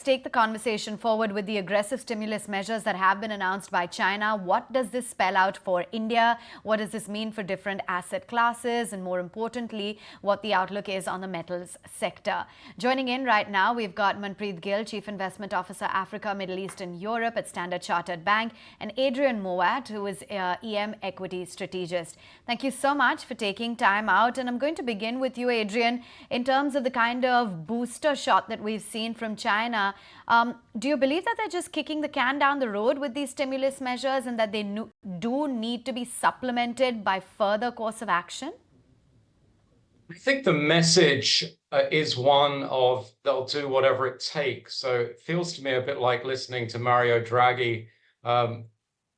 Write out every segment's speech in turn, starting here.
take the conversation forward with the aggressive stimulus measures that have been announced by China. What does this spell out for India? What does this mean for different asset classes? And more importantly, what the outlook is on the metals sector. Joining in right now, we've got Manpreet Gill, Chief Investment Officer, Africa, Middle East and Europe at Standard Chartered Bank, and Adrian Mowat, who is EM Equity Strategist. Thank you so much for taking time out. And I'm going to begin with you, Adrian, in terms of the kind of booster shot that we've seen from China. Do you believe that they're just kicking the can down the road with these stimulus measures and that they do need to be supplemented by further course of action? I think the message is one of they'll do whatever it takes. So it feels to me a bit like listening to Mario Draghi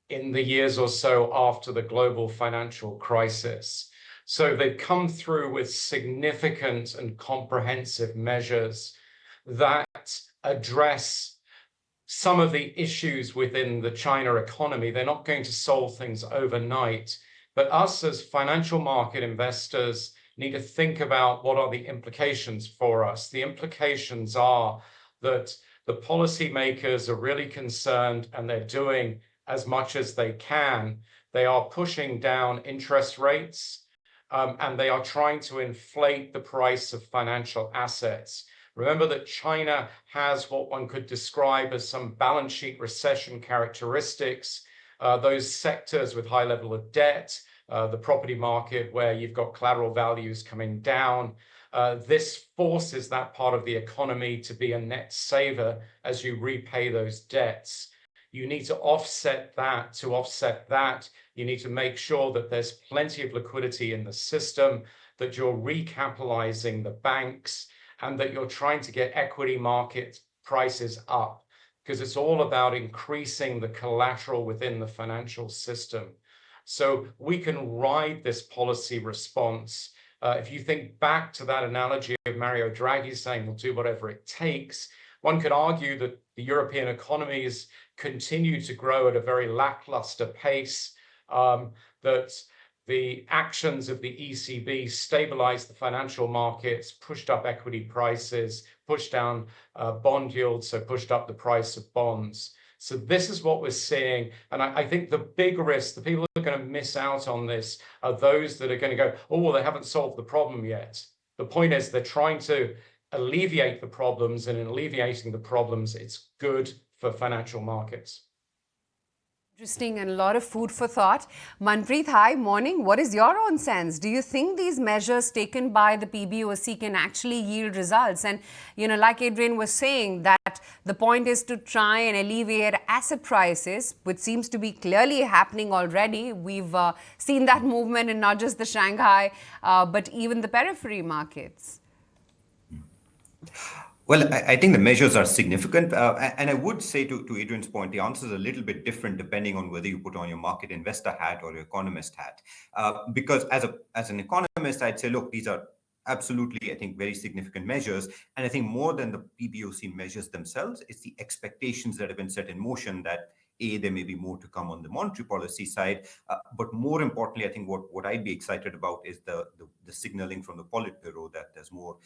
in the years or so after the global financial crisis. So they've come through with significant and comprehensive measures that address some of the issues within the China economy. They're not going to solve things overnight, but us as financial market investors need to think about what are the implications for us. The implications are that the policymakers are really concerned and they're doing as much as they can. They are pushing down interest rates and they are trying to inflate the price of financial assets. Remember that China has what one could describe as some balance sheet recession characteristics. Those sectors with high level of debt, the property market where you've got collateral values coming down. This forces that part of the economy to be a net saver as you repay those debts. You need to offset that. To offset that, you need to make sure that there's plenty of liquidity in the system, that you're recapitalizing the banks, and that you're trying to get equity market prices up, because it's all about increasing the collateral within the financial system. So we can ride this policy response. If you think back to that analogy of Mario Draghi saying we'll do whatever it takes, one could argue that the European economies continue to grow at a very lackluster pace, that the actions of the ECB stabilized the financial markets, pushed up equity prices, pushed down bond yields, so pushed up the price of bonds. So this is what we're seeing. And I think the big risk, the people who are going to miss out on this are those that are going to go, oh, well, they haven't solved the problem yet. The point is they're trying to alleviate the problems, and in alleviating the problems, it's good for financial markets. Interesting and a lot of food for thought. Manpreet, hi, morning. What is your own sense? Do you think these measures taken by the PBOC can actually yield results? And, like Adrian was saying, that the point is to try and alleviate asset prices, which seems to be clearly happening already. We've seen that movement in not just the Shanghai, but even the periphery markets. Well, I think the measures are significant. And I would say to Adrian's point, the answer is a little bit different depending on whether you put on your market investor hat or your economist hat. Because as an economist, I'd say, look, these are absolutely, I think, very significant measures. And I think more than the PBOC measures themselves, it's the expectations that have been set in motion that there may be more to come on the monetary policy side. But more importantly, I think what I'd be excited about is the signaling from the Politburo that there's more,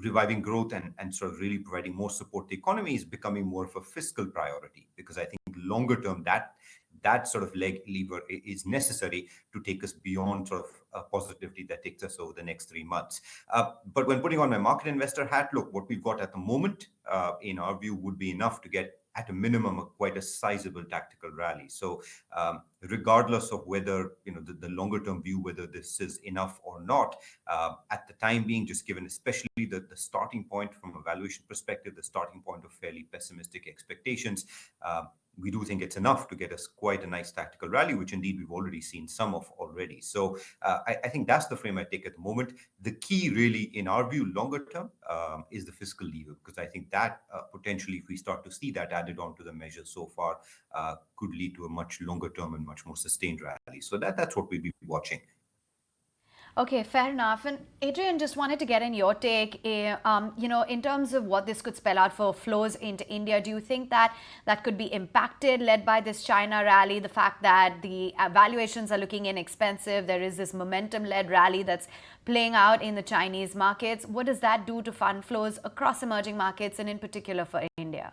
reviving growth and sort of really providing more support to the economy is becoming more of a fiscal priority. Because I think longer term, that sort of lever is necessary to take us beyond sort of positivity that takes us over the next 3 months. But when putting on my market investor hat, look, what we've got at the moment, in our view, would be enough to get at a minimum quite a sizable tactical rally. So regardless of whether the longer term view, whether this is enough or not, at the time being, just given especially the starting point from a valuation perspective, the starting point of fairly pessimistic expectations, we do think it's enough to get us quite a nice tactical rally, which indeed we've already seen some of already. So I think that's the frame I take at the moment. The key really, in our view, longer term, is the fiscal lever, because I think that potentially, if we start to see that added on to the measures so far, could lead to a much longer term and much more sustained rally. So that's what we'll be watching. Okay, fair enough. And Adrian, just wanted to get in your take, in terms of what this could spell out for flows into India. Do you think that that could be impacted, led by this China rally, the fact that the valuations are looking inexpensive? There is this momentum-led rally that's playing out in the Chinese markets. What does that do to fund flows across emerging markets and in particular for India?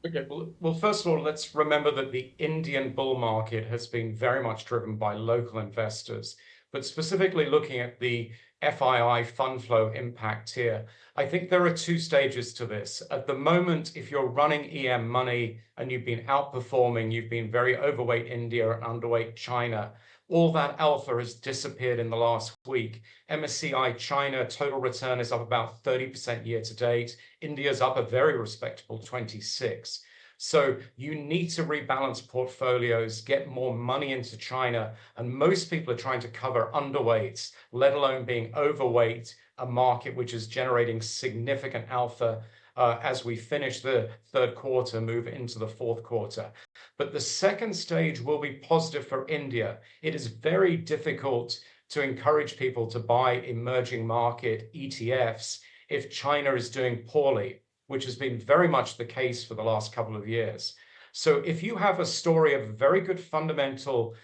Okay, well, first of all, let's remember that the Indian bull market has been very much driven by local investors, but specifically looking at the FII fund flow impact here, I think there are two stages to this. At the moment, if you're running EM money and you've been outperforming, you've been very overweight India and underweight China, all that alpha has disappeared in the last week. MSCI China total return is up about 30% year to date. India's up a very respectable 26. So you need to rebalance portfolios, get more money into China, and most people are trying to cover underweights, let alone being overweight a market which is generating significant alpha as we finish the third quarter, move into the fourth quarter. But the second stage will be positive for India. It is very difficult to encourage people to buy emerging market ETFs if China is doing poorly, which has been very much the case for the last couple of years. So if you have a story of very good fundamental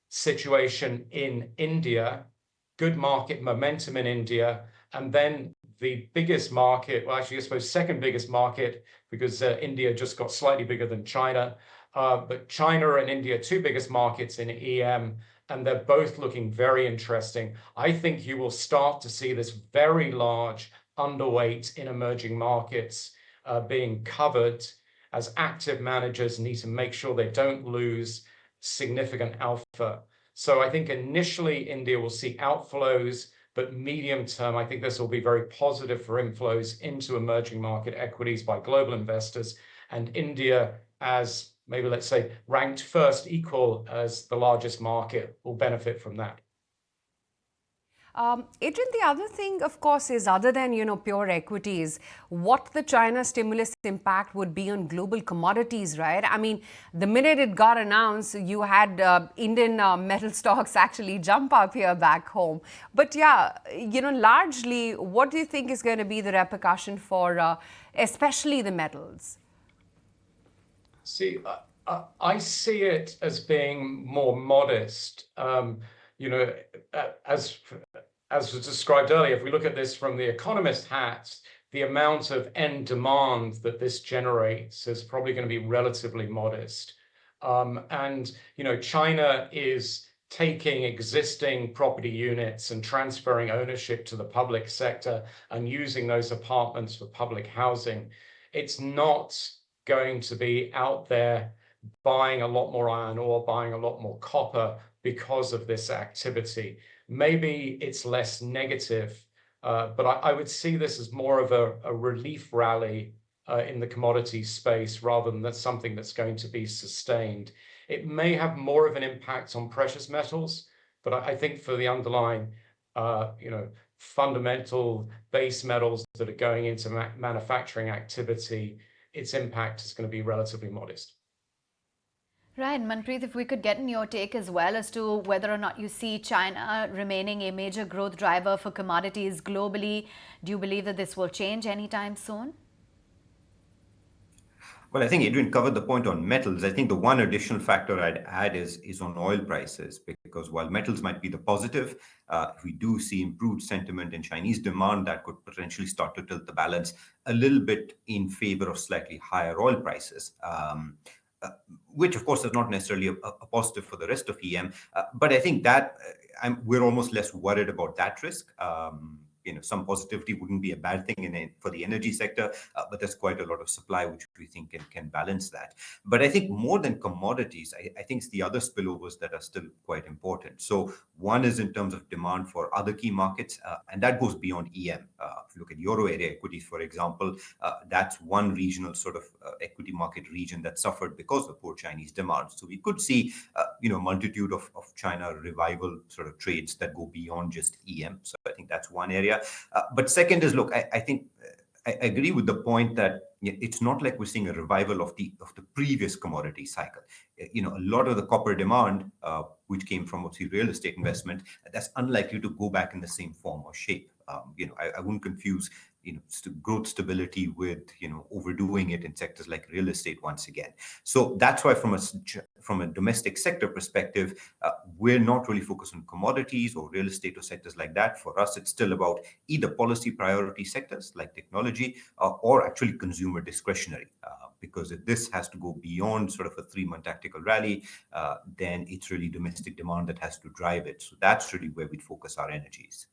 situation in India, good market momentum in India, and then the biggest market, well, actually, I suppose second biggest market, because India just got slightly bigger than China, but China and India, two biggest markets in EM, and they're both looking very interesting. I think you will start to see this very large underweight in emerging markets being covered as active managers need to make sure they don't lose significant alpha. So I think initially India will see outflows, but medium term, I think this will be very positive for inflows into emerging market equities by global investors, and India, as maybe let's say ranked first equal as the largest market, will benefit from that. Adrian, the other thing, of course, is other than, pure equities, what the China stimulus impact would be on global commodities, right? I mean, the minute it got announced, you had Indian metal stocks actually jump up here back home. But yeah, largely, what do you think is going to be the repercussion for especially the metals? See, I see it as being more modest. As was described earlier, if we look at this from the economist hat, the amount of end demand that this generates is probably going to be relatively modest. China is taking existing property units and transferring ownership to the public sector and using those apartments for public housing. It's not going to be out there buying a lot more iron ore, buying a lot more copper because of this activity. Maybe it's less negative, but I would see this as more of a relief rally in the commodities space rather than that's something that's going to be sustained. It may have more of an impact on precious metals, but I think for the underlying, fundamental base metals that are going into manufacturing activity, its impact is going to be relatively modest. Right, Manpreet, if we could get in your take as well as to whether or not you see China remaining a major growth driver for commodities globally. Do you believe that this will change anytime soon? Well, I think Adrian covered the point on metals. I think the one additional factor I'd add is on oil prices, because while metals might be the positive, if we do see improved sentiment in Chinese demand, that could potentially start to tilt the balance a little bit in favor of slightly higher oil prices. Which, of course, is not necessarily a positive for the rest of EM. But I think that we're almost less worried about that risk. Some positivity wouldn't be a bad thing for the energy sector, but there's quite a lot of supply which we think can balance that. But I think more than commodities, I think it's the other spillovers that are still quite important. So one is in terms of demand for other key markets, and that goes beyond EM. If you look at Euro area equities, for example, that's one regional sort of equity market region that suffered because of poor Chinese demand. So we could see, multitude of China revival sort of trades that go beyond just EM. So I think that's one area. But second is, look, I think I agree with the point that it's not like we're seeing a revival of the previous commodity cycle. A lot of the copper demand, which came from obviously real estate investment, that's unlikely to go back in the same form or shape. I wouldn't confuse growth stability with overdoing it in sectors like real estate once again. So that's why from a domestic sector perspective, we're not really focused on commodities or real estate or sectors like that. For us, it's still about either policy priority sectors like technology or actually consumer discretionary. Because if this has to go beyond sort of a 3-month tactical rally, then it's really domestic demand that has to drive it. So that's really where we'd focus our energies.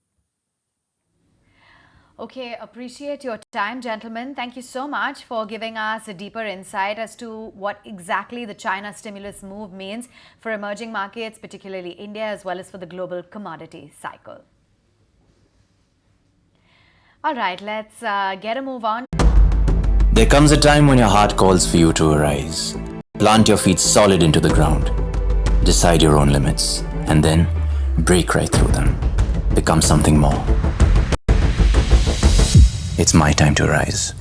Okay, appreciate your time, gentlemen. Thank you so much for giving us a deeper insight as to what exactly the China stimulus move means for emerging markets, particularly India, as well as for the global commodity cycle. All right, let's get a move on. There comes a time when your heart calls for you to arise. Plant your feet solid into the ground. Decide your own limits. And then break right through them. Become something more. It's my time to rise.